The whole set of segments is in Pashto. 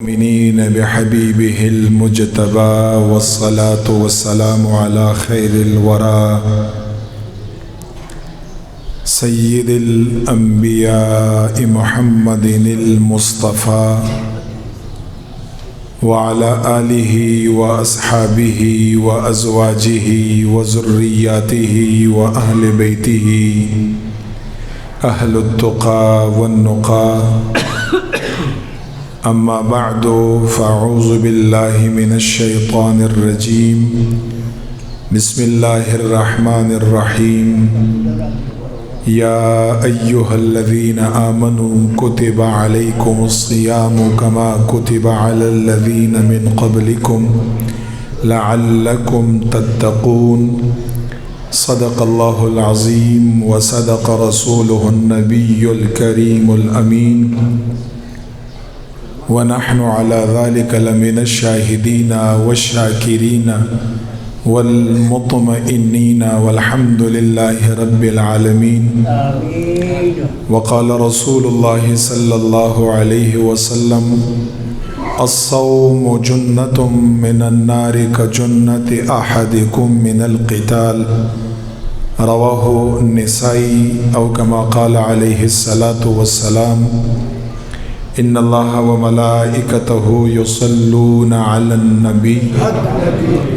المؤمنين بحبيبه المجتبى والصلاة والسلام على خير الورى سيد الأنبياء محمد المصطفى وعلى آله وأصحابه وأزواجه وذرياته وأهل بيته أهل التقى والنقى. أما بعد فأعوذ بالله من الشيطان الرجيم. بسم الله الرحمن الرحيم. يا أيها الذين آمنوا كتب عليكم الصيام كما كتب على الذين من قبلكم لعلكم تتقون. صدق الله العظيم وصدق رسوله النبي الكريم الأمين ونحن على ذلك لمن الشاهدين والشاكرين والمطمئنين والحمد لله رب العالمين. آمين. وقال رسول الله صلى الله عليه وسلم: الصوم جنة من النار كجنة أحدكم من القتال. رواه النسائي أو كما قال عليه الصلاة والسلام: إن الله وملائكته يصلون على النبي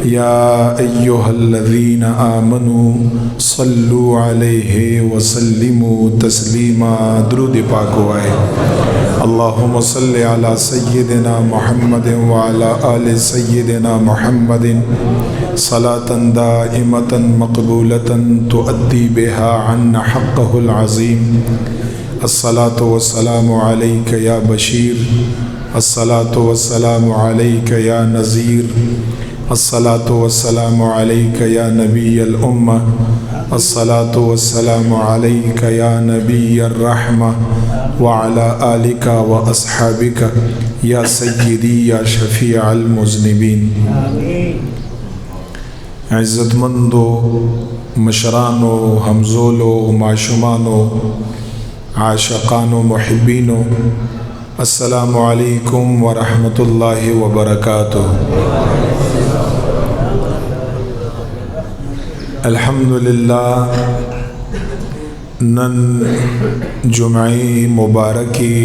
يا أيها الذين آمنوا صلوا عليه وسلموا تسليما. درود پاک ہوئے. اللهم صل على سيدنا محمد وعلى آل سيدنا محمد صلاة دائمة مقبولة تؤدي بها عنا حقه العظيم. الصلاة والسلام عليك يا بشير، الصلاة والسلام عليك يا نذير، الصلاة والسلام عليك يا نبي الأمة، الصلاة والسلام عليك يا نبي الرحمة وعلى آلك وأصحابك يا سيدي يا شفيع المذنبين. عزت مندو مشرانو همزولو معشومانو عاشقانو محبینو، السلام علیکم ورحمۃ اللہ وبرکاتہ. الحمدللہ نن جمعی مبارکی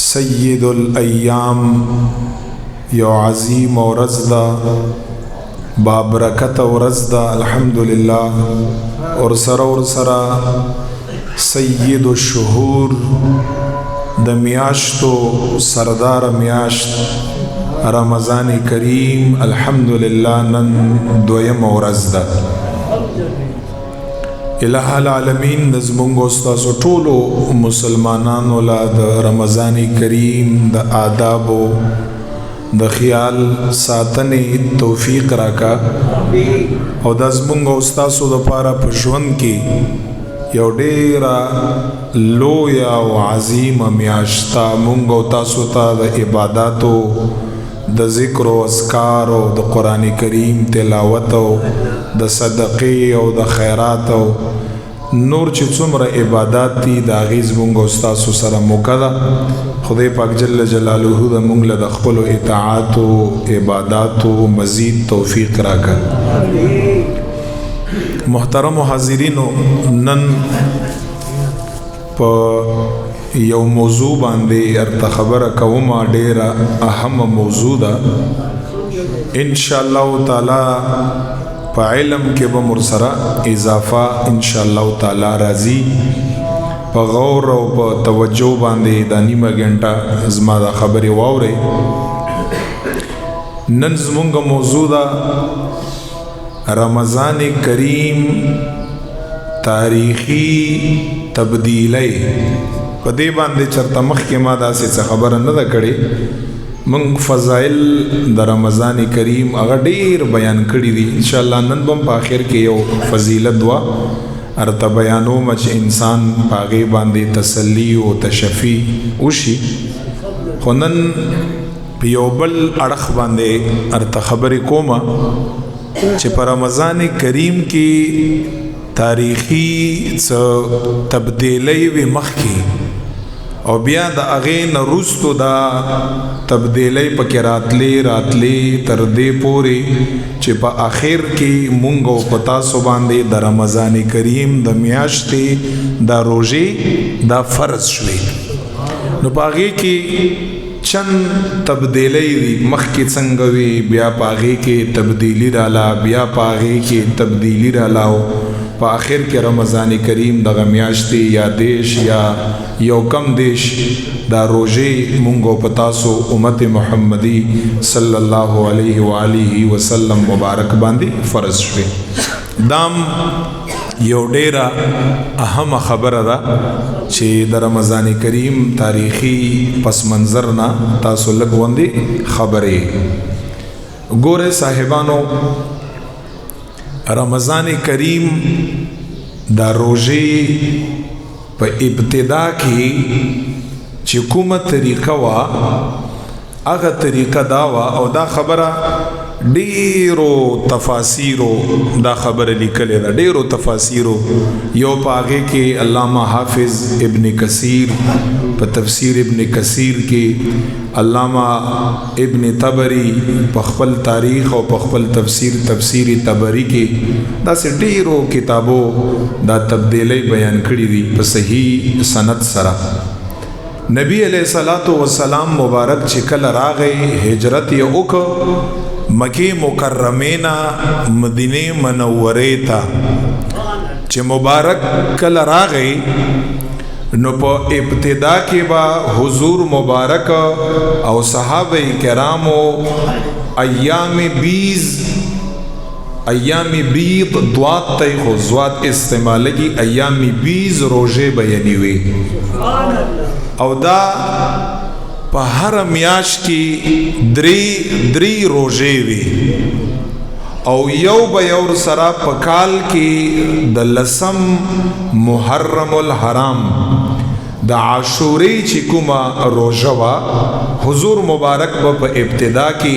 سید الایام یو عظیم و رزدہ بابرکت و رزدہ الحمدللہ. اور سرا سید الشهور د میاشتو سردار میاشت رمضان کریم الحمدللہ نن دویم ورځ ده. الہ العالمین زمونږ استاسو ټولو مسلمانانو لا د رمضان کریم د آدابو د خیال ساتنې توفیق راکا او د زمونږ استاسو د پاره په ژوند کې یو ډیره لویه او عظیمه میاشته مونږ او تاسو ته د عباداتو د ذکر او اذکار او د قرآن کریم تلاوت او د صدقې او د خیرات او نور چې څومره عبادات دي د هغې زمونږ او ستاسو سره موقع ده. خدای پاک جل جلاله د مونږ له د خپلو اطاعاتو عباداتو مزید توفیق راکړي. محترم حاضرینو، نن په یو موضوع باندې ارته خبره کوم، ډیره اهم موضوع ده. ان شاء الله تعالی په علم کې به مر سره اضافه ان شاء الله تعالی راځي. په غور او په توجه باندې د نیمه غنټه زما دا خبرې واورئ. نن زمونږ موضوع ده رمضان کریم تاریخی تبدیلی. په دې باندې چرته مخکې ما داسې څه خبره نه ده کړې. موږ فضائل د رمضان کریم هغه ډیر بیان کړي دي. انشاءالله نن به په آخر کې یو فضیلت دوا ارته بیانوم چې انسان په هغې باندې تسلی او تشفی وشي. خو نن په یو بل اړخ باندې ارته خبرې کومه چې په رمضان کریم کې تاریخی څه تبدیلی وي مخکې او بیا د هغې نه وروستو دا تبدیلی پکې راتلی تر دې پورې چې په آخر کې مونږ او په تاسو باندې د رمضان کریم د میاشتې دا روژې دا فرض شوې نو په هغې کې چند تبدیلی دی مخکې څنګه وي بیا په هغې کې تبدیلی راله بیا په هغې کې تبدیلی راله او په آخر کې رمضان کریم دغه میاشتې یا دیش یا یو کم دیش دا روژې مونږ او په تاسو امت محمدی صلی الله علیه و آله وسلم مبارک باندې فرض شوې دام یو ډیره اهم خبره ده چې د رمضان کریم تاریخي پس منظر نه تاسو لږ غوندې خبرې ګوره صاحبانو رمضان کریم دا روژې په ابتدا کې چې کومه طریقه وا هغه طریقه دا وا او دا خبره ډیرو تفاسیرو دا خبره لیکلې ده ډیرو تفاسیرو یو په هغې کې علامه حافظ ابن کثیر په تفسیر ابن کثیر کې علامه ابن طبری په خپل تاریخ او په خپل تفسیر طبری کې داسې ډیرو کتابو دا تبدیلی بیان کړي دي په صحیح سند سره نبی علیہ الصلوۃ والسلام مبارک چې کله راغی هجرت یې وکړ مکی مکرمینا مدینه منوره تا چې مبارک کله راغی نو په ابتدا کې با حضور مبارک او صحابه کرامو ایام بیض دوات تی خو زوات استعمال کی ایام بیض روزه بیانی وی او دا په هر میاش کې درې روزې وي او یو به یو سره په کال کې د لسم محرم الحرام د عاشورې چې کومه روزه وا حضور مبارک په ابتدا کې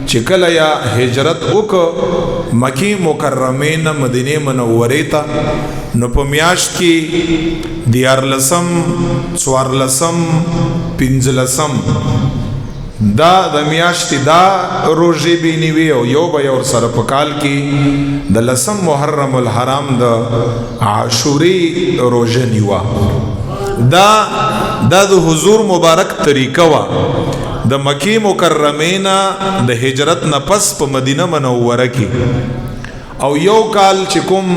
چې کله یا هجرت وکړه مکی مکرمه نه مدینه منوره ته نو په میاش کې دیارلسم څوارلسم پنځلسم دا د میاشتې دا روزې به نیوي او یو به یو سره په کال کې د لسم محرم الحرام د عاشورې روزه نیوا دا د حضور مبارک طریقه وا د مکی مکرمه د هجرت نه پس په مدینه منوره کې او یو کال چې کوم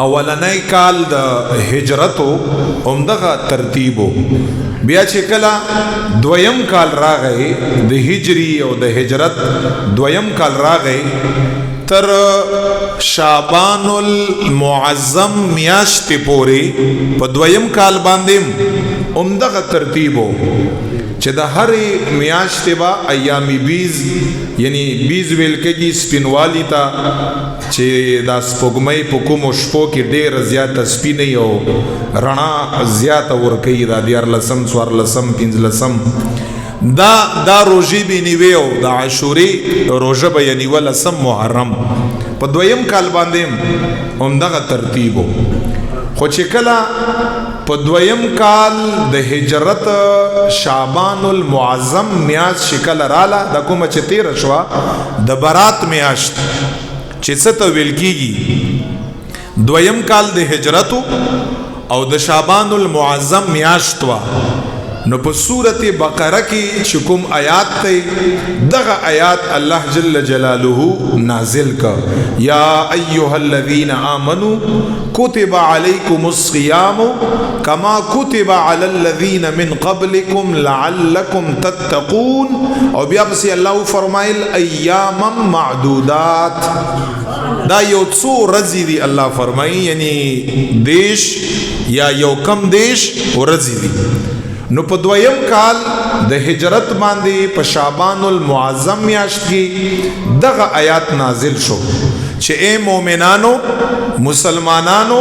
اولنی کال د هجرتو عمدغه ترتیبو بیا چې کله دویم کال راغی د هجری او د هجرت دویم کال راغی تر شعبان المعظم میاشتې پورې په دویم کال باندې عمدغه ترتیبو چې د هرې میاشتې به ایامی بیز یعنی بیز ویل کېږي سپینوالی ته چې دا سپوږمۍ په کومو شپو کې ډېره زیاته سپینه او رڼا زیاته ورکوي دا دیارلسم څوارلسم پنځلسم دا روژې به نیوي او د عاشورې روژه به یې نیوه لسم محرم په دویم کال باندې همدغه ترتیب خو چې کله په دویم کال د هجرت شعبان المعظم میاشت شکل راله د کومه چې تیره شوه د برات میاشت چې څه ته ویل کېږي دویم کال د هجرتو او د شعبان المعظم میاشت وه نو په سورت بقره کې چې کوم آیات ته دغه آیات الله جل جلاله نازل کا یا ایها الذین آمنوا کتب علیکم الصیام کما کتب علی الذین من قبلکم لعلکم تتقون او بیا پس الله فرمایل ایاما معدودات دا یو څو ورځې دي الله فرمایي یعنی دیش یا یو کم دیش ورځې دي نو په دویم کال د هجرت باندې په شعبان المعظم میاشت کې دغه آیات نازل شو چې اے مؤمنانو مسلمانانو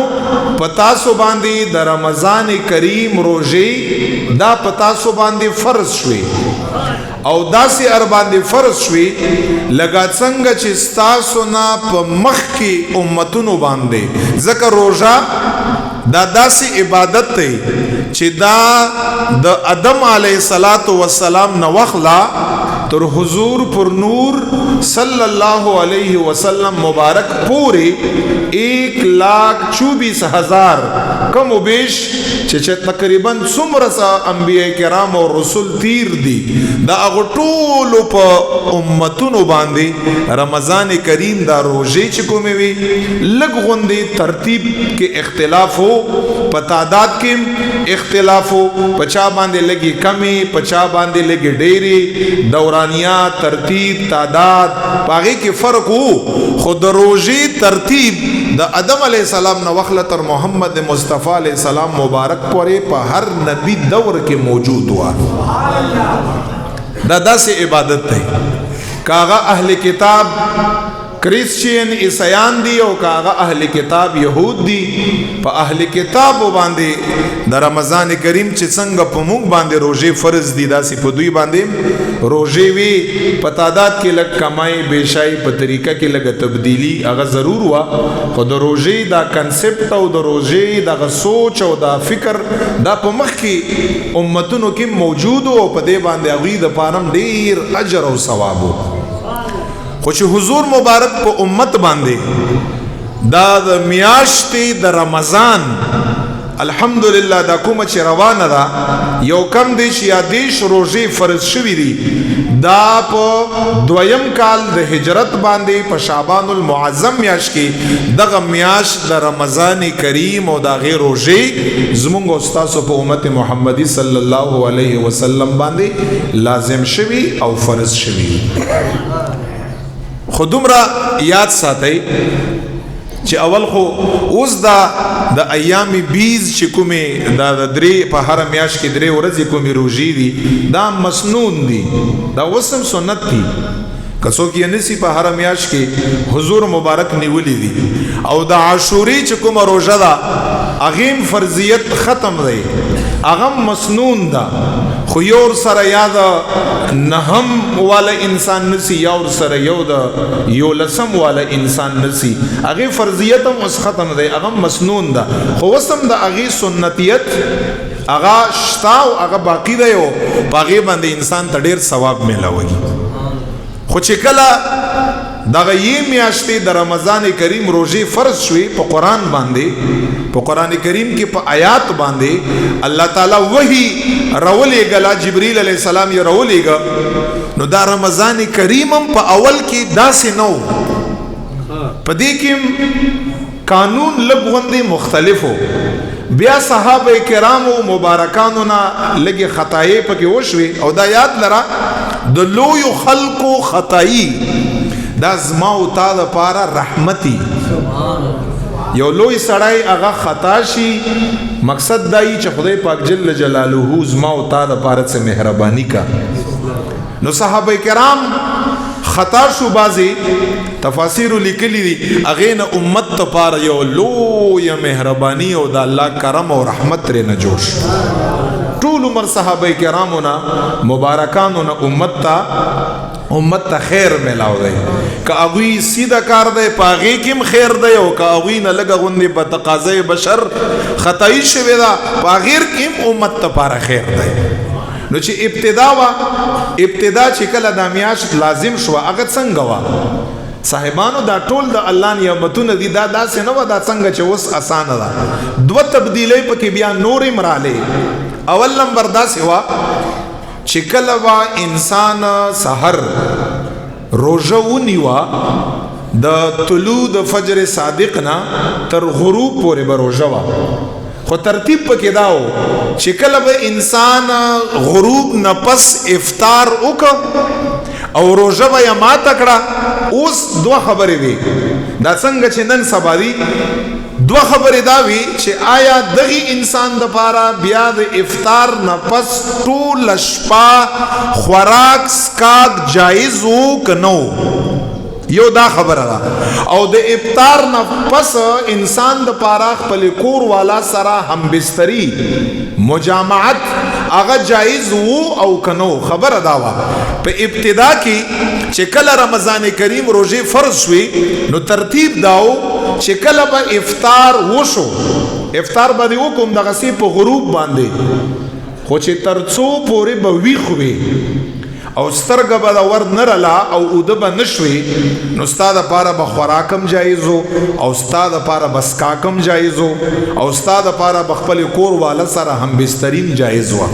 پتا سو باندې د رمضان کریم روزه دا پتا سو باندې فرض شوي او داسې ار باندې فرض شوي لکه څنګه چې تاسو نه په مخ کې امتونو باندې ځکه روزه دا داسې عبادت دی چې دا د آدم علیه السلام نو وخلا تر حضور پر نور صلی اللہ علیہ وسلم مبارک پورے 1,24,000 کم و بیش چې تقریبا څومره انبیاء کرام او رسول تیر دي دا هغه ټول په امتونو باندې رمضان کریم دا روزه چې کومې وي لږ غوندې ترتیب کې اختلاف ہو په تعداد کې اختلاف ہو پچا باندې لګي کمی پچا باندې لګي ډېری دورانیات ترتیب تعداد باغې کې فرق ہو خود روزه ترتیب د آدم علیہ السلام نو وخت تر محمد مصطفی علیہ السلام مبارک پورې په هر نبی دور کې موجود ہوا دا داسې عبادت ہے کاغا اہل کتاب کرسچین عیسیان دی او کاغا اہل کتاب یہود دی په اہل کتاب باندې د رمضان کریم چې څنګه په موږ باندې روزه فرض دي داسې په دوی باندې روزه وی په تعداد کې لږ کمای بشای په طریقه کې لږ تبدیلی هغه ضرور وا خو د روزه دا کنسپټ او د روزه دا سوچ او دا فکر دا په مخ کې امتونو کې موجود او په دې باندې هغه د پانم ډیر اجر او ثواب خو چې حضور مبارک په امت باندې دا د میاشتې د رمضان الحمدلله دا کومه چې روانه ده یو کم دیش یا دیش روزه فرض شوی دي دا په دویم کال د هجرت باندې په شعبان المعظم میاشت کې دغه میاشت د رمضان کریم او د غیر روزه زمونږ استاد په امت محمدی صلی الله علیه وسلم باندې لازم شوی او فرض شوی خودمرا یاد ساتي چې اول خو اوس دا د ایام 20 چې کومه دا د درې په هر میاش کې درې ورځې کومه روزي دي دا مسنون دي دا وسم سنت دي کڅو کې نسی په هر میاش کې حضور مبارک نیولې دي او د عاشوري چې کومه روزه ده اغیم فرضیت ختم دی اغم مسنون ده خو یور سره یاد نهم والا انسان نسی یور سره یو دا یو لسم والا انسان نسی اغی فرضیت هم اس ختم دی اغم مسنون دا خو وسم دا اغی سنتیت اغا شتاو اغا باقی دا یو باقی باندې انسان تا ډیر ثواب ملاوگی خو چې کله دغه یې میاشتې د رمضان کریم روزه فرض شوي په قرآن باندې په قرآن کریم کې په آیات باندې الله تعالی وحی راولېږه جبرئیل علیہ السلام یې راولېږه نو دا رمضان کریم هم په اول کې داسې نو په دې کې قانون لږ غوندې مختلف و بیا صحابه کرامو مبارکانو نه لږې خطایې پکې وشوي او دا یاد لره د لویو خلقو خطایي دا زما او تا د پاره رحمتي یو لوی سړی هغه خطا شي مقصد دای چې خدای پاک جل جلاله زما او تا د پاره څخه مهرباني کا نو صحابه کرام خطا شو بازي تفاسیر لیکلي دي اغه نه امت ته پاره یو لوی مهرباني او د الله کرم او رحمت لري نه جوش ټول عمر صحابه کرامو نه مبارکانو نه امت ته خیر ملاو دی که اغوی سیده کار دی پاغی کم خیر دی او که اغوی نه لگا غندی با تقاضی بشر خطایی شوی دا پاغیر کم امت تا پارا خیر دی نو چې ابتدا چې کله دا میاشت لازم شو هغه څنګه وا صاحبانو دا ټول د الله نعمتونه دي دا داسې نه و دا څنګه چې اوس اسانه ده دوه تبدیلی پکې بیا نورې مراله اول نمبر داسې وا چې کله وا انسان سحر روزه ونیوا د طلوع د فجر صادق نه تر غروب پورې به روزه وا خو ترتیب پکې داو چې کله به انسان غروب نه پس افطار وکړ او روزه به یې ماته کړه اوس دوه خبرې وي دا څنګه چې نن سبا دي دوه خبرې دا وي چې آیا دغه انسان د پاره بیا د افطار نه پس ټول شپه خوراک سکاک جایز وو کنو یو دا خبره ده او د افطار نه پس انسان د پاره خپل کور والا سره هم بستری مجامعت هغه جایز وو او کنو خبره دا وا په ابتدا کې چې کله رمضان کریم روزه فرض شوي نو ترتیب داو چې کله به افطار وشو افطار به دې وکم دغسې په غروب باندې خو چې تر څو پورې به ویښ وي او سترګه به د ور نه رله او اوده به نه شوې نو ستا دپاره به خوراکم جایز او ستا دپاره به څښاکم جایز او ستا دپاره به خپلې کور واله سره هم بستریم جایز وه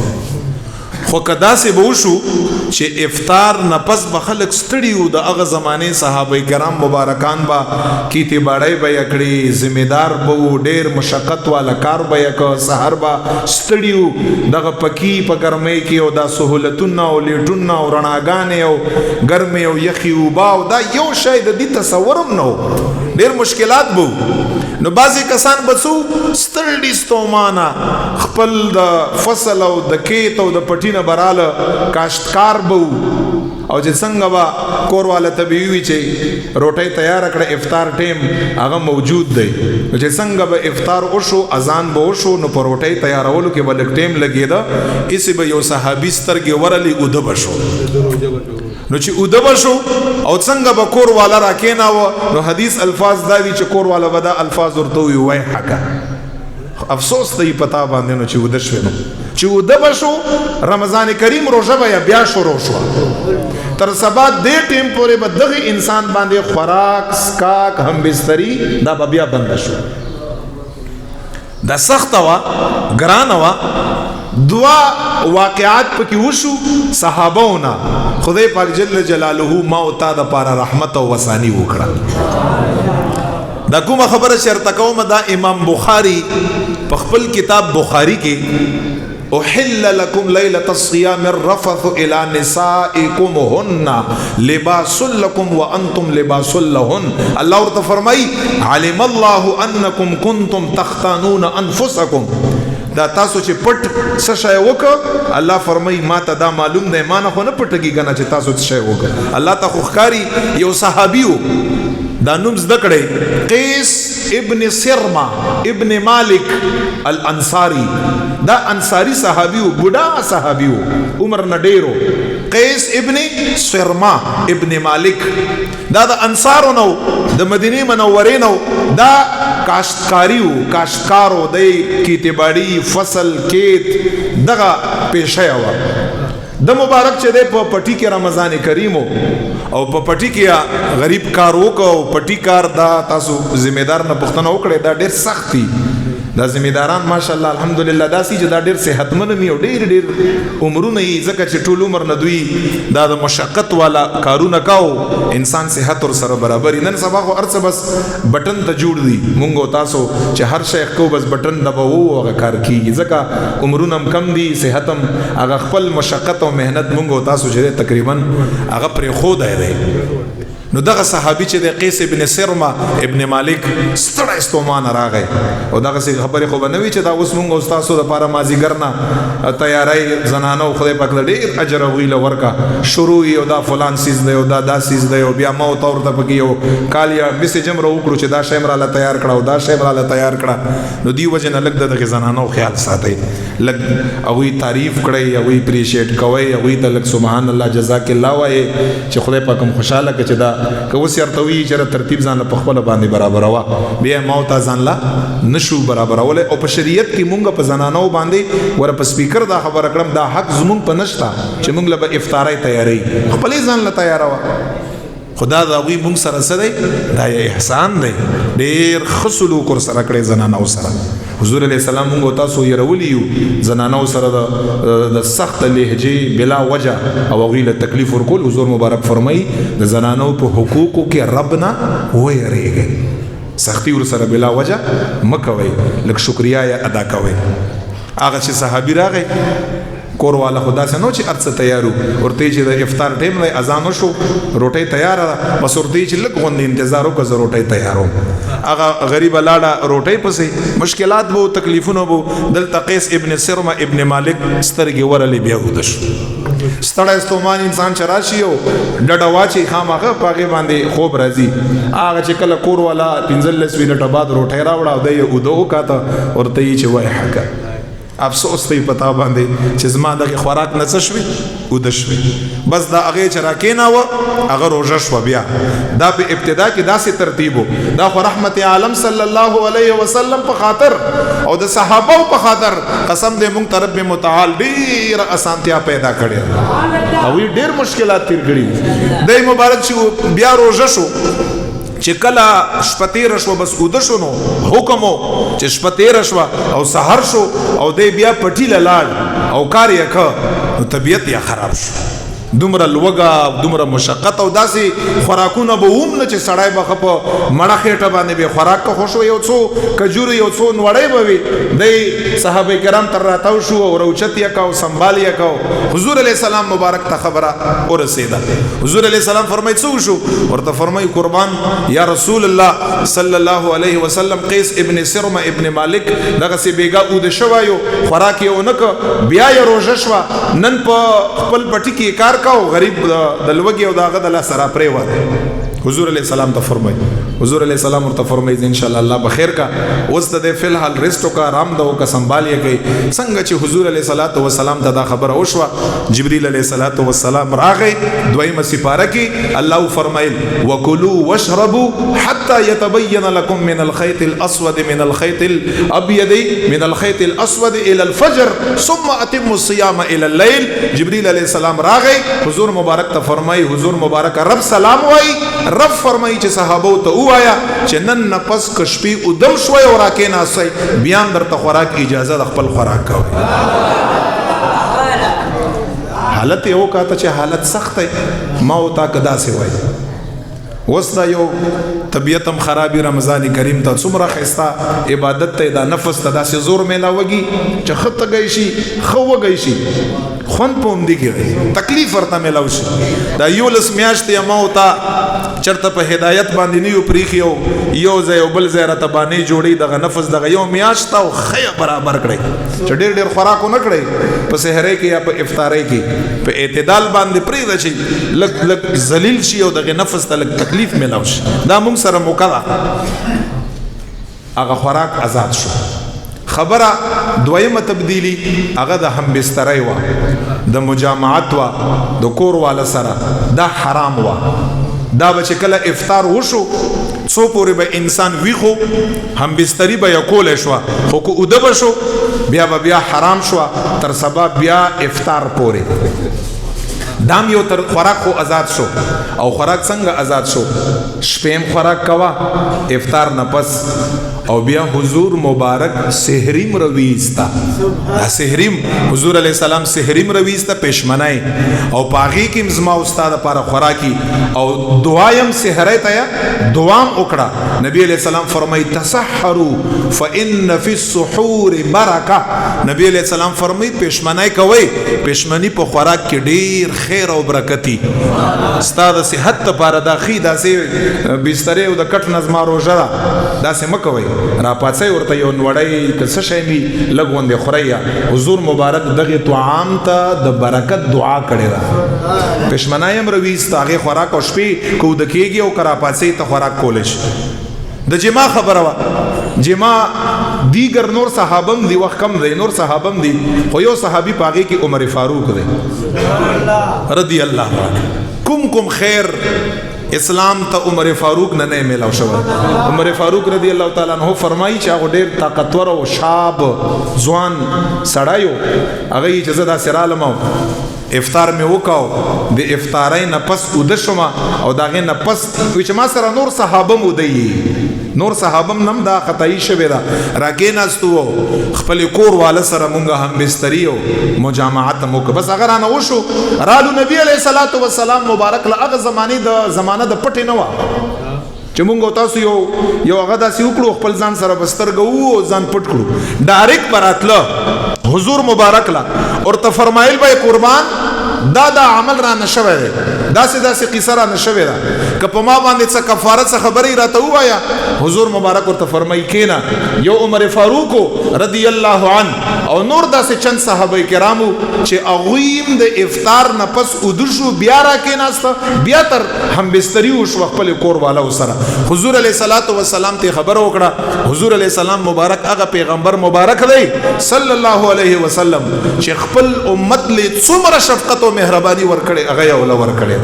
خو که داسې به وشو چې افطار نه پس به خلک ستړي وو د هغه زمانې صحابه کرام مبارکان به کیتې باړۍ به یې کړې ذمېدار به وو ډېر مشقت والا کار به یې که سحر به ستړي وو دغه پکي په ګرمۍ کې او دا سهولتونه او لیټونه او رڼاګانې او ګرمې او یخي اوبه او دا یو شی د دې تصور هم نه و ډېر مشکلات به نو بعضې کسان به څو ستړي ستومانه خپل د فصل او د کیت او د پټي نه براله کاشتکار به او چې څنګه به کور والا ته به وي چې روټۍ تیاره کړه افطار ټیم هغه موجود دی نو چې څنګه به افطار وشو اذان به وشو نو په روټۍ تیارولو کې به لږ ټیم لګېده هسې به یو صحابي سترګې ورلې اوده به شو نو چې اوده به شو او څنګه به کور والا را کېناوه نو حدیث الفاظ دا دي چې کور والا به دا الفاظ ورته وي ویحکه افسوس ته یې پتا باندې نو چې اوده شوې نو چې اوده به شو رمضان کریم روژه به بیا شروع شوه تر سبا دې ټیم پورې به دغه انسان باندې خوراک څښاک هم بستري دا به بیا بنده شو دا سخته وه ګرانه وه دوا واقعات پکې وشو صحابهونه خدای پاک جل جلاله ما او تا د پاره رحمت او وسانی وکړه دا کومه خبره شرط کوم دا امام بخاری په خپل کتاب بخاری کې احل لكم ليلة الصيام الرفث الى نسائكم هن لباس لكم وانتم لباس لهن الله ورته فرمای علم الله انكم كنتم تختانون انفسكم دا تاسو چې پټ څه شی وکړه الله فرمایي ما ته دا معلوم دی ما نه خو نه پټږي کنه چې تاسو څه شی وکړه الله ته خو ښکاري یو صحابي و دا نوم زده کړئ قیس ابن سرما ابن مالک الانصاری دا انصاری صحابي و بوډا صحابي و عمر نه ډېرو قیس ابن سرما ابن مالک دا د انصارو نو د مدینه منورې نو دا کاشتکاری و کاشتکارو دی کیتې باړي فصل کیت دغه پیشه وه د مبارک چې دی په پټي کې رمضان کریم او په پټي کې غریب کار وکړو او پټي کار دا تاسو ذمہدار نه پوښتنه وکړئ دا ډېر سخت دي دا ذمہداران ماشاءالله الحمدلله داسې چې دا ډېر صحتمند وي او ډېر عمرونه یې ځکه چې ټول عمر نه دوی دا د مشقت والا کارونه کاو انسان صحت ور سره برابر نن سبا خو هر څه بس بټن ته جوړ دي مونږ او تاسو چې هر شی کو بس بټن دباوو هغه کار کیږي ځکه عمرونه هم کم دي صحت هم هغه خپل مشقت او مهنت مونږ او تاسو چې تقریبا هغه پرې خو دی نو دغه صحابي چې د قیس ابن سرما ابن مالک ستړی ستومانه راغی او دغه خبرې خو به نه وي چې دا اوس مونږ او ستاسو دپاره مازدیګر نه تیاری زنانو خدای پاک له ډېر اجر هغوی له ورکه شروع یې او دا فلان سیز دی او دا سیز دی او بیا ما ورته ورته پکې یو کال یا میسیج هم راوکړو چې دا شی م راله تیار کړه او دا شی م راله تیار کړه نو دې وجې نه لږ د دغې زنانو خیال ساتئ لږ هغوی تعریف کړئ هغوی اپریشیټ کوئ هغوی ته لږ سبحان الله جزاک الله وایئ چې خدای پاک هم خوشحاله کړه چې دا که اوس ورته وي چې ترتیب ځان په خپله باندې برابروه بیا ما ورته ځان له نشو برابرولی او په شریعت کې مونږ په زنانو باندې ور په سپیکر دا خبره کړم دا حق زمونږ په نشته چې مونږ له به افطارۍ تیاری خپلې ځان له تیاروه خدا دا هغوی مونږ سره څه دی دا یې احسان دی ډېر ښه سلوک ورسره کړی زنانو سره حضور علیه السلام مونږ او تاسو یېرولی یو زنانو سره د سخت لهجې بلا وجه او هغوی له تکلیف ورکول حضور مبارک فرمایي د زنانو په حقوقو کې رب نه ویریږئ سختی ورسره بلا وجه مه کوئ لږ شکریا یې ادا کوئ هغه چې صحابي راغی کور والا خدا سے نو چې ارڅ تیارو ورته چې د افطار ټیم نه اذان وشو روټۍ تیار بس ورته چې لږ غوندې انتظار وکړه زه روټۍ تیارو هغه غریب لاړه روټۍ پسې مشکلات به تکلیفونه به دلته قیس ابن سرما ابن مالک سترګې ورلې بیا اوده شو ستړی ستومان انسان چې راشي او ډډه واچي خامخا په هغې باندې خوب راځي هغه چې کله کور والا 15 منټه بعد روټۍ راوړه او دی یې اوده وکاته ورته یې چې وایحکه افسوس ته پتا باندې چې زما دغه خوراک نه څه شوي اوده شوي بس دا هغه چې راکېناوه هغه روژه شوه بیا دا په ابتدا کې داسې ترتیب و دا خو رحمت عالم صلی الله علیه وسلم په خاطر او د صحابه په خاطر قسم دې مونږ ته رب متعال ډېره اسانتیا پیدا کړې او ډېر مشکلات تیر کړي دی مبارک چې بیا روژه شو چې کله شپه تېره شوه بس اوده شو نو حکم و چې شپه تېره شوه او سحر شو او دی بیا پټي له لاړ او کار یې که نو طبیعت یې خراب شو دومره لوږه دومره مشقت او داسې خوراکونه به هم نه چې سړی به ښه په مړه خېټه باندې به خوراک که خوښ یو څو کجورې یو څو نوړۍ به وي دی صحابه کرام تر راتاو شو او روچت یې که او سنبال یې که حضور علیه السلام مبارک ته خبره ورسېده حضور علیه السلام فرمایي څه وشو ورته فرمایي قربان یا رسول الله صلی الله علیه وسلم قیس ابن سرمه ابن مالک دغسې بیګا اوده شوی یو خوراک یې ونه که بیا یې روژه شوه نن په خپل پټي کې کار او غریب د لوږې او د هغه د لاسه راپرېوت حضور علیه السلام ته فرمایي حضور علیه السلام ورته فرمایي ان شاء الله الله به خیر کا اوس ته د فی الحال ریسټ وکړه آرام ده وکړه سنبال یې کوي څنګه چې حضور علیه الصلاۃ والسلام ته دا خبره وشوه جبریل علیه الصلاۃ والسلام راغی دویمه سپاره کې الله فرمایل وکلوا واشربوا حتى يتبين لكم من الخيط الاسود من الخيط الابيض من الخيط الاسود الى الفجر ثم اتموا الصيام الى الليل جبریل علیه السلام راغی حضور مبارک ته فرمایي حضور مبارک رب سلام وای رب فرمایي چې صحابو ته وایا چې نن نفس کشپی ادم شوي او راکېناستئ بیا درته خوراک اجازه د خپل خوراک کوئ حالت یې وکاته چې حالت سخت دی ما او تا که داسې وایي اوس دا یو طبیعت هم خرابي رمضان کریم ته څومره ښایسته عبادت ته دا نفس ته داسې زور میلاوږي چې ښه تږی شي ښه وږی شي خوند په همدې کې تکلیف ورته میلاو شي دا 11 میاشتې ما او تا چرته په هدایت باندې نه یو پریخي او یو ځای او بل ځای راته باندې جوړي دغه نفس دغه یو میاشت او خیا برابر کړی چې ډېر ډېر خوراک ونه کړی په سحرۍ کې یا په افطارۍ کې په اعتدال باندې پرېږده چې لږ لږ ذلیل شي او دغه نفس ته لږ تکلیف میلاو شي دا موږ سره موقع ده هغه خوراک آزاد شو خبره دویمه تبدیلی هغه د همبسترۍ وه د مجامعت وه د کور والا سره دا حرام وه دا به چې کله افطار وشو څو پورې به انسان ویخو همبستري به یې کولی شوه خو که اوده به شو بیا حرام شوه تر سبا بیا افطار پورې دام یو تر خوراک خو آزاد شو او خوراک څنګه آزاد شو شپیم خوراک کوا افطار نه پس او بیا حضور مبارک سحریم رویستا دا سحریم حضور علیہ السلام سحریم رویستا پیشمنای او پاغي کې زما استاد لپاره خوراکي او دعایم سحرای ته دعام وکړه نبی علیہ السلام فرمای تسحروا فان فی السحور برکه نبی علیہ السلام فرمای پیشمنای کوي پیشمنی په خوراک کې ډیر خیر او برکتی استاد صحت لپاره دا خې داسې بستر او د کټ نظم روزه داسې مکوي را پاتې ورته یو نوړی کڅ شي می لګوندې خوریا حضور مبارک دغه طعام ته د برکت دعا کړي را پښمنایم رويست هغه خوراک او شپې کو د کېږي او کرا پاتې ته خوراک کولش د جما خبره وا جما دیگر نور صحابم دی وخت کم دی نور صحابم دی خو یو صحابي پاغي کې عمر فاروق دی رضی الله عنه کوم خیر اسلام ته عمر فاروق نه میلاو شو عمر فاروق رضی الله تعالی عنہ فرمایي چې هغه ډېر طاقتور او شاب ځوان سړایو هغه چې زدا سرالم افطار می وکاو د افطارای نه پس اوده شوم او داغه نه پس چې ما سره نور صحابه مو دی نور صحابم نم دا خدای شوی دا راګې ناستو خپل کور والا سره مونږه هم بستری او مجامعت مو بس اگر انا وشو رالو نبی علیہ الصلوۃ والسلام مبارک له هغه زمانه د پټ نه و چې مونږ تاسو یو هغه داسې وکړو خپل ځان سره بسترګو او ځان پټ کړو ډایرکټ براتله حضور مبارک لا اور ته فرمایل به قربان دا عمل را نشوي داسې قصه را نشوي دا که په ما باندې څه کفاره څه خبرې راته وایا حضور مبارک ورته فرمایي کینا یو عمر فاروق رضی الله عنه او نور داسې چند صحابه کرامو چې اغویم د افطار نه پس ودشو بیا را کېناسته بیا تر هم بستری وشو خپل کور والا سره حضور علیه الصلاۃ والسلام ته خبر وکړه حضور علیه السلام مبارک هغه پیغمبر مبارک دی صلی الله علیه وسلم چې خپل امت له څومره شفقت او مهرباني ورکړي هغه یې ول ورکړي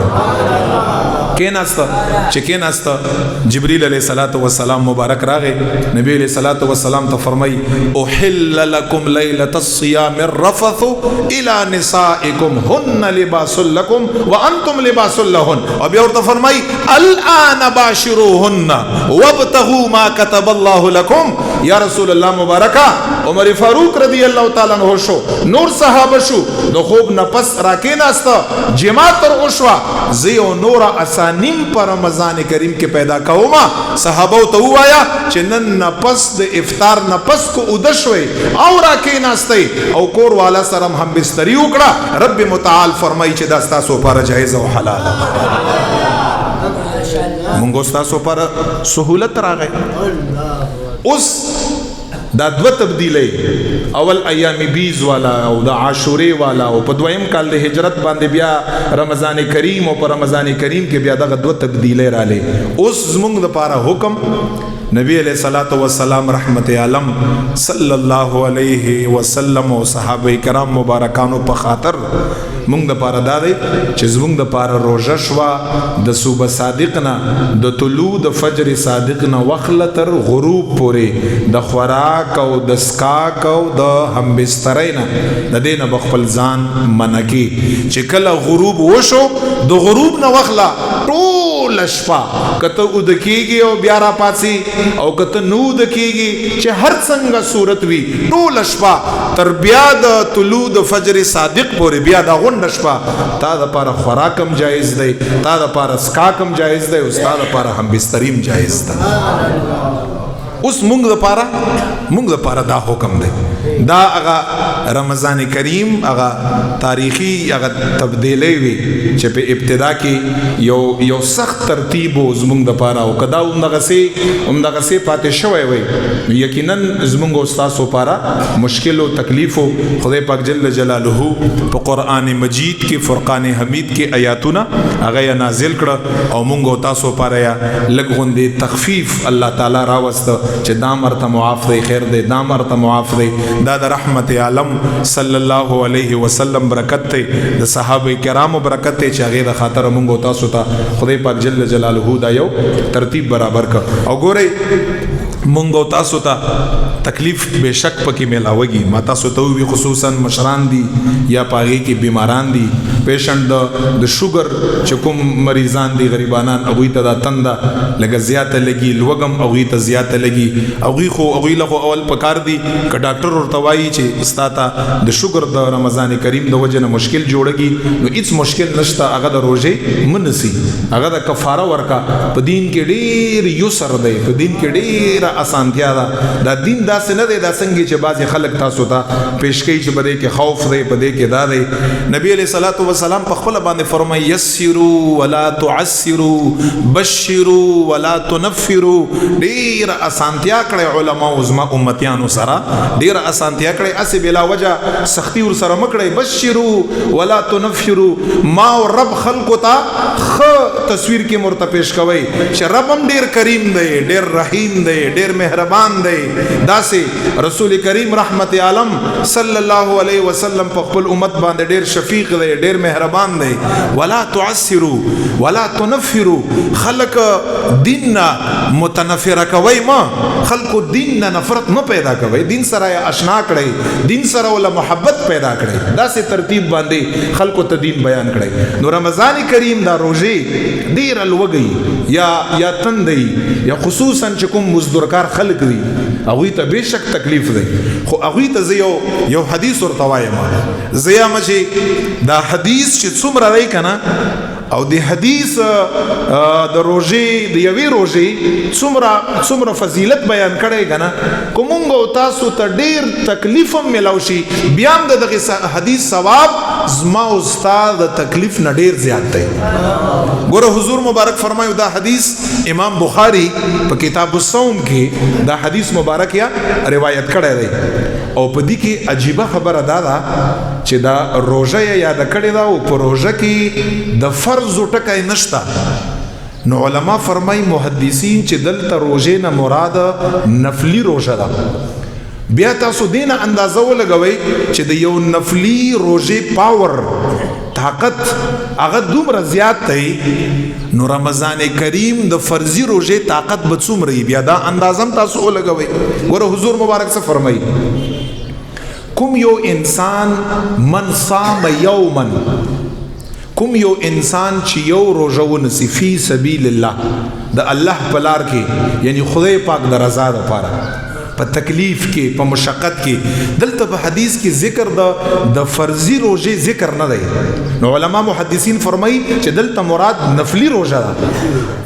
کېناسته چې کېناسته جبرئیل علیه الصلاۃ والسلام مبارک راغی نبی علیه الصلاۃ والسلام ته فرمای احل لكم ليله الصيام الرفث الى نسائكم هن لباس لكم وانتم لباس لهن او بیا ورته فرمای الان باشروهن وابتغوا ما كتب الله لكم یا رسول الله مبارکا عمر فاروق رضی الله تعالی عنہ شو نور صحابه شو د خوب نفس راکېناسته جما تر اوشوا زیو نور اسانیم پر رمضان کریم کې پیدا کوما صحابه ته وایا چې نن نفس د افطار نفس کو ودشوي او راکېناسته او کور والا سره هم بستری وکړه رب متعال فرمایي چې دا تاسو لپاره جایز او حلال مونږ تاسو لپاره سہولت راغی اوس دا دو تبدیلی اول ایام بیز والا او دا عاشوری والا او په دویم کال د هجرت باندې بیا رمضان کریم او په رمضان کریم کې بیا دغه دو تبدیلی رالی اوس زمونږ دپاره حکم نبی علیہ الصلوۃ والسلام رحمت عالم صلی الله علیه وسلم او صحابه کرام مبارکانو په خاطر مونږ د پاره دا دی چې زمونږ د پاره روزه شوا د صبح صادق نه د طلوع د فجر صادق نه وخله تر غروب پورې د خوراک او د سکاک او د هم بسترې نه د دې نه بخپل ځان منکی چې کله غروب وشو د غروب نه وخله ټول شپه کته ود کیږي او بیا را پاتسي او کته نو د کیږي چې هر څنګه صورت وي ټول شپه تر بیا د طلوع د فجر صادق پورې بیا د نشپا تا د پاره خوراکم جایز دی تا د پاره سکاکم جایز دی او تا د پاره هم بستریم جایز دی اوس مونږ د پاره دا حکم دی دا هغه رمضان کریم هغه تاریخي هغه تبدیلی وي چې په ابتدا کې یو سخت ترتیب زمونږ د پاره او کدا همدغه سي پاتې شوی وي یقینا زمونږ استادو پاره مشکل او تکلیف خدای پاک جل جلاله په قران مجید کې فرقان حمید کې آیاتونه هغه نازل کړه او مونږ تاسو پاره لږ غوندې تخفیف الله تعالی راوسته چې دا مرته معاف دی خیر دی دا مرته معاف دی دا د رحمت عالم صلی الله علیه وسلم برکت ته د صحابه کرامو برکت ته چې هغه د خاطر مونږ تاسو ته خدای پاک جل جلاله دا یو ترتیب برابر کړ او ګورئ مونږ تاسو ته تکلیف بشک پکې ملاوږي ما تاسو ته وی خصوصا مشران دي یا پاغي کې بیماران دي پیشنټ د شوګر چې کوم مریضان دي غریبانان هغه ته د تنده لګ زیاته لګي لوګم هغه ته زیاته لګي هغه له اول پکار دي ک ډاکټر ورته وایي چې استاته د شوګر د رمضان کریم د وجه نه مشکل جوړږي نو هیڅ مشکل نشته هغه د روزه منسي هغه د کفاره ورکا په دین کې ډیر یسر دی په دین کې ډیر اسانتیا ده دا دین داسې نه دی دا څنګه چې بعضی خلک تاسو ته پیش کوي چې بده کې خوف دی بده کې دا دی نبی علیہ الصلوۃ والسلام په خپل باندې فرمایي یسروا ولا تعسروا بشروا ولا تنفروا ډیر اسانتیا کړي علما او زما امتیانو سره ډیر اسانتیا کړي اسی بلا وجه سختی ور سره مکړي بشروا ولا تنفروا ما رب خلق ته تصویر کې مرتپیش کوي چې رب هم ډیر کریم دی ډیر رحیم دی ډیر مهربان دی داسې رسول کریم رحمت عالم صلی الله علیه وسلم په خپل امت باندې ډیر شفیق دی ډیر مهربان دی ولا تعسروا ولا تنفروا خلق دین متنفر کوي ما خلق دین نفرت نه پیدا کوي دین سره آشنا کړي دین سره ول محبت پیدا کړي داسې ترتیب باندې خلق ته دین بیان کړي نو رمضان کریم دا روزه ډیر الوګي یا تندې یا خصوصا چې کوم مزدورکار خلق دي هغه ته بشک تکلیف دی خو هغه ته یو حدیث ورته وایم زیا مچې دا حدیث چې څومره راي کنه او د حدیث د روزې د یوې روزې څومره فضیلت بیان کړی کنه کومنګ او تاسو ته ډیر تکلیف هم ملاو شي بیا هم دغه حدیث ثواب زما او استاد د تکلیف نه ډیر زیات دی ګوره حضور مبارک فرمایو دا حدیث امام بخاری په کتاب الصوم کې دا حدیث مبارک یا روایت کړی دی او په دې کې عجیبه خبره ده چې دا روزه یاد کړی دا او په روزه کې د فرض ټکی نشتا نو علما فرمای محدثین چې دلته روزه نه مراد نفلی روزه ده بیا تاسو دینه اندازه ولګوي چې د یو نفلی روزه پاور طاقت هغه دومره زیات دی نو رمضان کریم د فرضی روزه طاقت به څومره بیا دا اندازم تاسو ولګوي ګوره حضور مبارک څه فرمایي کوم یو انسان من صام یوما کوم یو انسان چې یو روزه ونسی فی سبیل الله د الله په لار کې یعنی خدای پاک د رضا لپاره په تکلیف کې په مشقت کې دلته په حدیث کې ذکر د فرضی روزه ذکر نه دی نو علما محدثین فرمایي چې دلته مراد نفلی روزه ده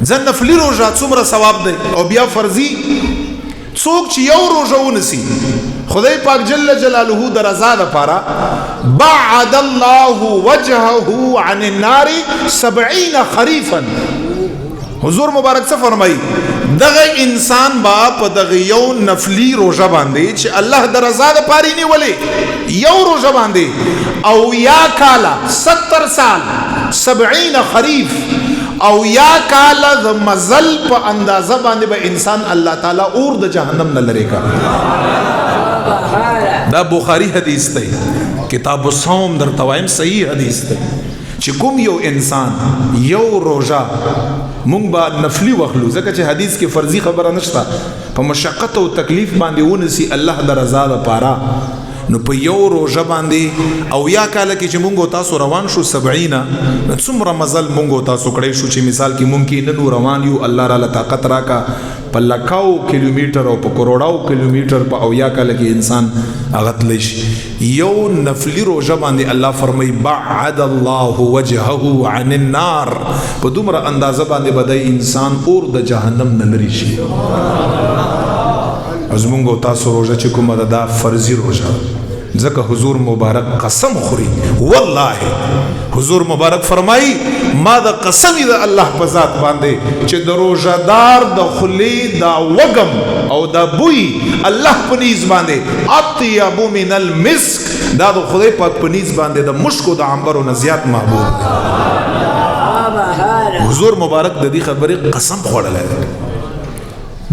ځکه نفلی روزه څومره ثواب دی او بیا فرضی څوک چې یو روزه ونسی خدای پاک جل جلاله د رضا لپاره بعد الله وجهه عن النار 70 خريفا حضور مبارک څه فرمایي دغه انسان با په دغه یو نفلی روزه باندې چې الله د رضا لپاره نیولې یو روزه باندې او یا کالا 70 سال 70 خریف او یا کالا د مزل په اندازه باندې به انسان الله تعالی اور د جهنم نه لری کا دا بخاری حدیث دی کتاب الصوم در توایم صحیح حدیث دی چې کوم یو انسان یو روزه مونږ به نفلی وخلو ځکه چې حدیث کې فرضی خبره نشته په مشقت او تکلیف باندې ونسی الله د رضا لپاره نو په یو روزه باندې او یا کاله کې چې مونږ تاسو روان شو 70 څومره مزل مونږ تاسو کړی شو چې مثال کې ممکن نن روان یو الله را طاقت راکا په لکاو کیلومتر او په کروڑاو کیلومتر په او یا کاله کې انسان اغتلی شي یو نفلی روزه باندې الله فرمای بعد الله وجهه عن النار په دومره اندازه باندې بدای انسان اور د جهنم نه لري شي ازمونږ تاسو روزه چې کومه دا فرضی روزه ځکه حضور مبارک قسم خوري والله حضور مبارک فرمایي ما د قسم د الله په ذات باندې چې د روزهدار د خلی دا وګم او دا بوی الله په نیز باندې اطیب من المسک دا د خدای پاک په نیز باندې د مشک او د عنبر نه زیات محبوب حضور مبارک د دې خبرې قسم خوړل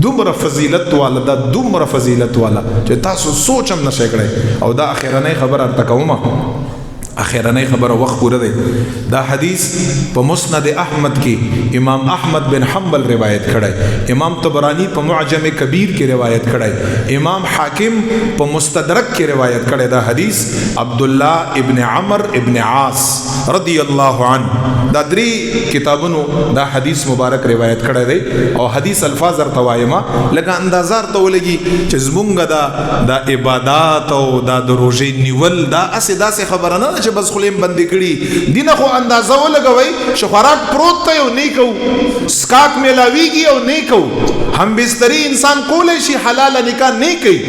دومره فضیلت والا دا دومره فضیلت والا چې تاسو سوچ هم نشئ کړئ او دا اخیرنۍ خبره ارته کومه اخیرنۍ خبره وخت پوره دی دا حدیث په مسند احمد کې امام احمد بن حنبل روایت کړی امام طبرانی په معجم کبیر کې روایت کړی امام حاکم په مستدرک کې روایت کړی دا حدیث عبد الله ابن عمر ابن عاص رضی الله عنه دا درې کتابونو دا حدیث مبارک روایت کړی دی او حدیث الفاظ ارته وایما لکه اندازار ته ولګي چې زمونږ دا عبادت او دا د روزې نیول دا اسې خبره نه چې بس خلیم بندي کړي دینه خو اندازه ولګوي چې خوراک پروت ته یو نه کو سکاک ملاویږي او نه کو هم بستری انسان کولای شي حلال نکاح نه کوي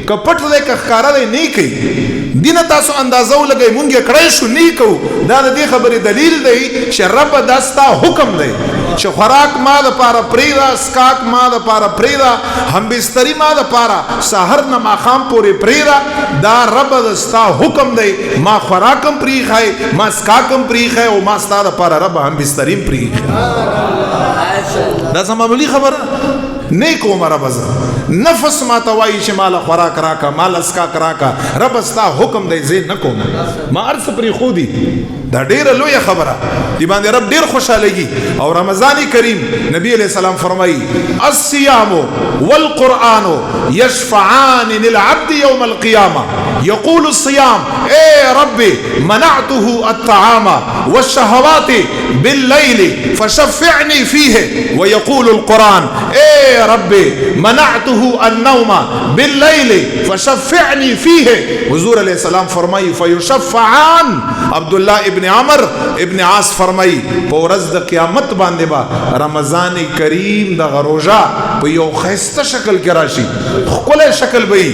کپټ دې کخکارا دې نه کوي دینه تاسو اندازه ولګي مونږه کړی شو نه کو دا دې خبره دلیل دی چې رب داستا حکم دی چې خوراک ما د پاره پریدا سکاک ما د پاره پریدا هم بستری ما د پاره سحر نه ماخام پورې پریدا دا رب داستا حکم دی ما خوراکم پری خای ما سکاکم پری خای او ما ستاره پاره رب هم بستریم پری دا زماملی خبره نیک عمر بز نفس ما توای چې مال خوراک راکا مال اسکاک راکا رب استا حکم دی زین نکوم ما ارس پری خودی دا ډیره لوی خبره دی باندې رب ډیر خوشالهږي او رمضان کریم نبی علیہ السلام فرمایي الصيام والقرآن يشفعان للعبد يوم القيامه يقول الصيام اے رب منعته الطعام والشهوات بالليل فشفعني فيه ويقول القرآن اے رب منعته النوم بالليل فشفعني فيه حضور علیہ السلام فرمائی فیشفعان عبداللہ ابن عمر ابن عاص فرمائی په ورځ د قیامت باندې با رمضان کریم د غروجا په یو خسته شکل کې راشي خپل شکل وي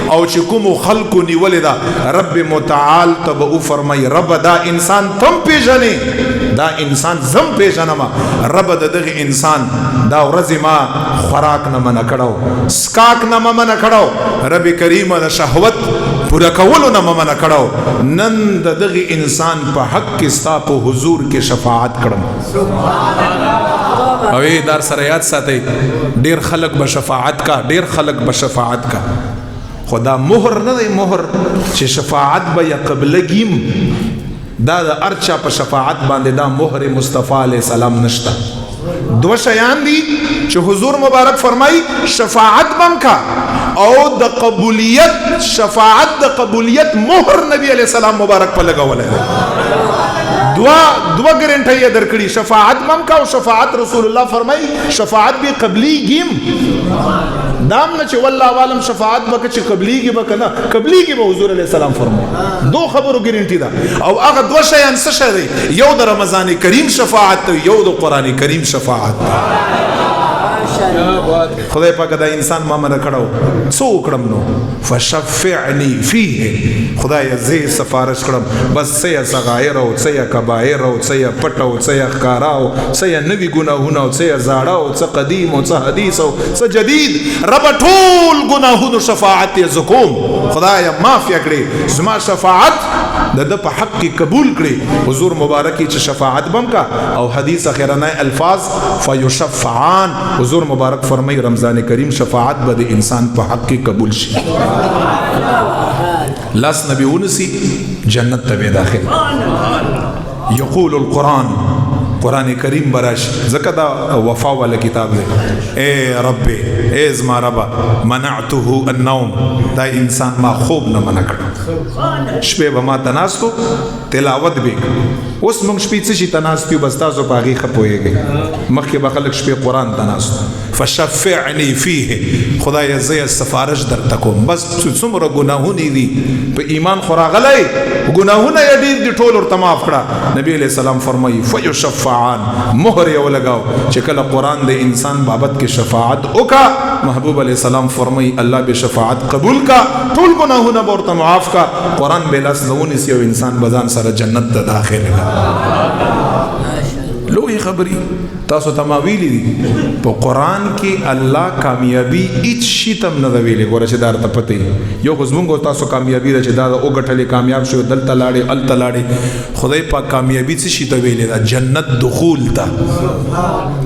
او چې کوم خلق نیولې دا رب متعال تب او فرمای رب دا انسان تم پیژنې دا انسان زم پیژنم رب دغه انسان دا ورځ ما خوراک نه من کړو سکاک نه من کړو رب کریم د شهوت پورا کولو نه من کړو نن دغه انسان په حق کې ستا په حضور کې شفاعت کړم او دار سره یاد ساتي ډیر خلق به شفاعت کا ډیر خلق به شفاعت کا خدا مہر نه دی مہر چې شفاعت به یا قبلګیم دا د ارچا په شفاعت باندې دا مہر مصطفی علیہ السلام نشتا دو شیان دی چې حضور مبارک فرمای شفاعت بم کا او د قبولیت شفاعت د قبولیت مہر نبی علیہ السلام مبارک په لګولې دوا ګارنټي درکړي شفاعت بم کا او شفاعت رسول الله فرمای شفاعت به قبلی گیم دام نه چې والله عالم شفاعت بک چې قبلیږي بک نه قبلیږي به حضور علیہ السلام فرمای دو خبرو ګارنټي دا او هغه دو شیان څه شي یو د رمضان کریم شفاعت یو د قران کریم شفاعت خدای پاک دا انسان ما من کړو څو کړم نو فشفعنی فيه خدای زه سفارش کړم بس سیا صغائر او سیا کبائر او سیا پټ او سیا ښکارا او سیا نوی ګناهونه او سیا زاړه او څه قدیم او څه حدیث او څه جدید رب ټول ګناهونو شفاعت زکوم خدای معاف کړي زما شفاعت د په حق کې قبول کړي حضور مبارکی چې شفاعت بم کا او حدیث اخرانه الفاظ فیشفعان حضور مبارک فرمای رمضان کریم شفاعت به د انسان په حق کې قبول شي لاس نبی ونسی جنت ته داخل یقول القرآن قرآن کریم براش زکه دا وفا والا کتاب دی اے رب اے زما رب منعته النوم دا انسان ما خوب نه منع کړ شپه به ما تناستو تلاوت به اوس موږ شپې څه شي تناستو بس تاسو په هغه خپويږي مخکې به خلک شپې قرآن تناستو فشفعنی فيه خدای زه سفارش درته کوم بس څومره ګناهونه دي په ایمان خوراغلای ګناهونه یې ډېر دي ټول ورته معاف کړه نبی علیہ السلام فرمایي فیشفعان مہر یو لگاو چې کله قرآن د انسان بابت کې شفاعت وکا محبوب علیہ السلام فرمایي الله به شفاعت قبول کا ټول ګناهونه ورته معاف کا قرآن به لاس نونی سی او انسان بزان سره جنت ته داخله لوی خبری تاسو ته ما ویلي دي په قرآن کې الله کامیابی هیڅ شي تم نه ویلي ګوره چې دا ته پته یو خو زمونږ تاسو کامیابی ده چې دا وګټلې کامیاب شو دلته لاړې الته لاړې خدای پاک کامیابی څه شي ته ویلي دا جنت دخول ته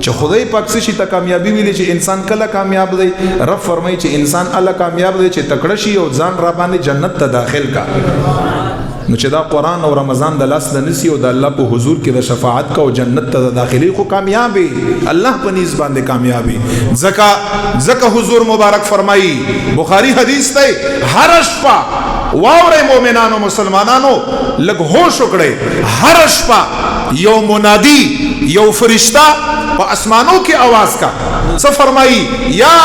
چې خدای پاک څه شي ته کامیابی ویلي چې انسان کله کامیاب دی رب فرمایي چې انسان الله کامیاب دی چې تکړه شي او ځان را باندې جنت ته داخل کا نو چې دا قرآن او رمضان د لاس د نسی او د الله په حضور کې د شفاعت کا او جنت ته داخلي خو کامیابی الله په نس باندې کامیابی زکا حضور مبارک فرمایي بخاری حدیث ته هر شپه واوري مؤمنانو مسلمانانو لګ هوش وکړي هر شپه یو منادی یو فرشتہ په اسمانوں کی آواز کا څه فرمایي یا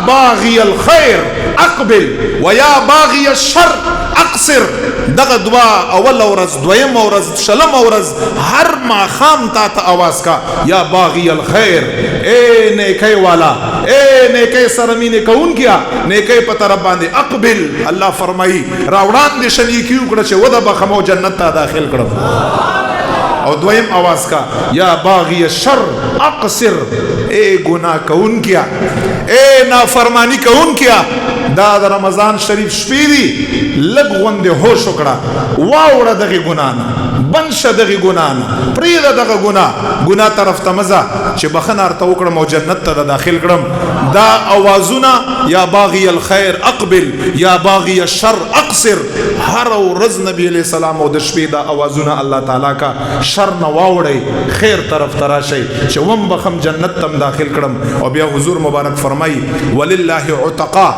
باغی الخير اقبل ویا باغی الشر اقصر دغه دعا اول ورځ دویم ورځ شلم ورځ هر ماخام ته آواز کا یا باغی الخير اے نیکی والا اے نیکی سرمینه کون کیا نیکی په طرف باندې اقبل الله فرمایي راوړان دي شنی کیو کړه چې ودا بخمو جنت ته داخل کړه او دویم آواز کا یا باغی الشر اقصر اے گناہ کون کیا اے نافرمانی کون کیا دا د رمضان شریف شپې دی لږ غوندې هوش وکړه واوړه دغه ګناه نه بند شه دغه ګناه نه، پرېږده دغه ګناه طرف ته مه ځه چې بخښنه ورته وکړم او جنت ته داخل کړم. دا اوازونه یا باغی الخیر اقبل یا باغی الشر اقصر، هر ورځ نبی علیہ السلام او د شپې دا اوازونه الله تعالی کا شر نه واوړئ، خیر طرف ته راشئ چې وم بخم جنت تم داخل کړم. او بیا حضور مبارک فرمای ولله عتقا،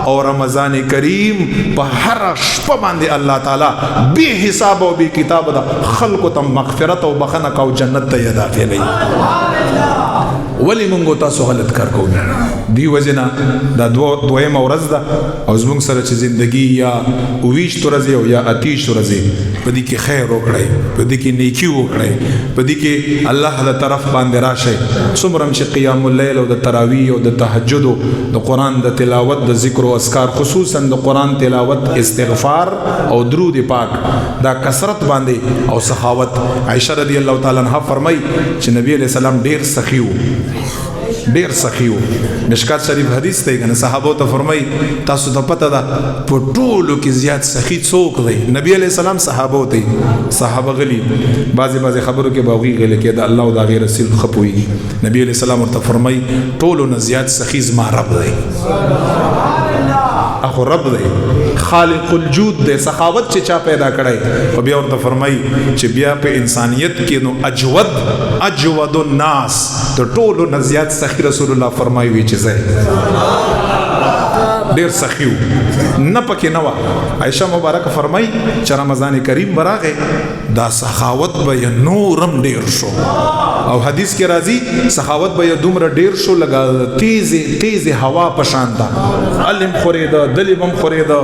او رمضان کریم په هر شپه باندې الله تعالی بے حساب او بے کتاب دا خلق تم مغفرت او بخنه کا او جنت ته داخلي. ولی مونږ تاسو غلط کار کوو دی وجنا دا دویم ورځ ده او زموږ سره چې زندگی یا 20 ورځې او یا 30 ورځې په دې کې خیر وکړئ، په دې کې نیکی وکړئ، په دې کې الله له طرف باندې راشئ. څومره چې قیام الليل او د تراویح او د تهجد او د قران د تلاوت د ذکر او اذکار، خصوصا د قران تلاوت، استغفار او درود پاک دا کثرت باندې او سخاوت. عائشہ رضی الله تعالی عنها فرمای چې نبی علیہ السلام ډیر سخی وو، ډیر سخی وو. مشکات شریف حدیث دی کنه، صحابه ته فرمای تاسو ته پته ده په ټولو کې زیات سخی څوک دی؟ نبی علیہ السلام صحابه ته، صحابه غلی بعضی خبرو کې باغی غلی کې د الله او د غیر رسول خپوي. نبی علیہ السلام ورته فرمای ټولو نه زیات سخی زما رب دی، اخو رب دی، خالق الجود دی، سخاوت چې چا پیدا کړی. او بیا ورته فرمای چې بیا په انسانیت کې نو اجود الناس د ټولو نه زیات سخی رسول الله فرمای وی چې زه ډیر سخیو نه پکې نه وه. عائشہ مبارک فرمای چې رمضان کریم براغه دا سخاوت به نورم ډیر شو، او حدیث کې راځي سخاوت به دومره ډیر شو لګا تیز هوا پشانتا، علم خوريده دلیم خوريده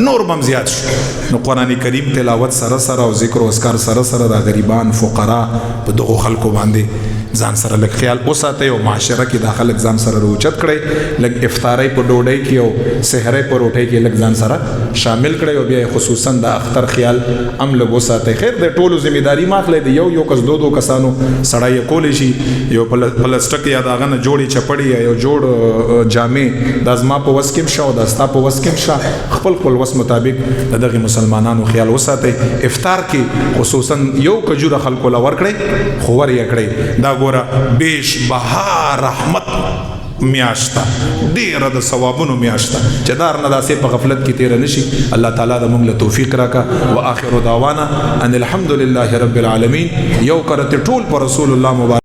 نور بم زیات شو. نو قران کریم تلاوت سره او ذکر او اذکار سره د غریبان فقرا په دغه خلکو باندې ځان سره لږ خیال اوساتئ او معاشره کې داخله ځان سره روچت کړئ، لږ افطاری په ډوډۍ کې او سحری په روټۍ کې لږ ځان سره شامل کړئ، او بیا خصوصا د اختر خیال هم لږ وساتئ. خیر د ټولو ذمہ داری ماخلئ، د یو کس دو کسانو سړی کولی شي یو پلسټک یا داغه نه جوړی چپړی یا یو جوړ جامې د ازما په وس کې شو، د استا په وس کې شو، خپل وس مطابق دغه مسلمانانو خیال وساتئ. افطار کې خصوصا یو کجوره خلکو لور کړئ، خور یې کړئ. دا ګوره بیش بها رحمت میاشتا ډیره د ثوابونو میاشتا چې دار نه داسې په غفلت کې تیر نشي. الله تعالی د موږ له توفیق راکا. واخر دعوانا ان الحمد لله رب العالمین. یو کرته ټول پر رسول الله مبارک